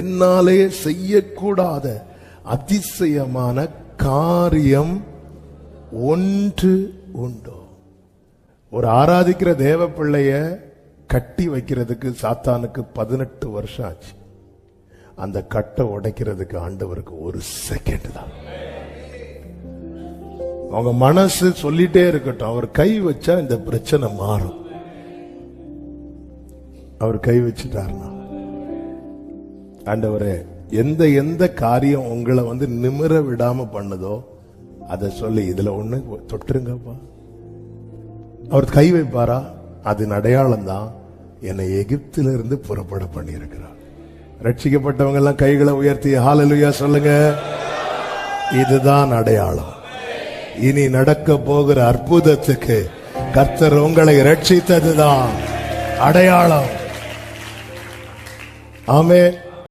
என்னாலே செய்யக்கூடாத அதிசயமான காரியம் ஒன்று உண்டோ. ஒரு ஆராதிக்கிற தேவ பிள்ளைய கட்டி வைக்கிறதுக்கு சாத்தானுக்கு 18 வருஷம் ஆச்சு. அந்த கட்டை உடைக்கிறதுக்கு ஆண்டவருக்கு 1 செகண்ட் தான். அவங்க மனசு சொல்லிட்டே இருக்கட்டும், அவர் கை வச்சா இந்த பிரச்சனை மாறும். அவர் கை வச்சுட்டாருன்னா, ஆண்டவரே எந்த காரியம் உங்களை நிமிர விடாம பண்ணுதோ அதை சொல்லி இதுல ஒண்ணு தொட்டுருங்கப்பா. அவர் கை வைப்பாரா? அதன் அடையாளம் தான் என்னை எகிப்திலிருந்து புறப்பட பண்ணியிருக்கிறார். ரட்சிக்கப்பட்டவங்க எல்லாம் கைகளை உயர்த்தி ஹல்லேலூயா சொல்லுங்க. இதுதான் அடையாளம். இனி நடக்க போகிற அற்புதத்துக்கு கர்த்தர் உங்களை ரட்சித்ததுதான் அடையாளம். ஆமென்.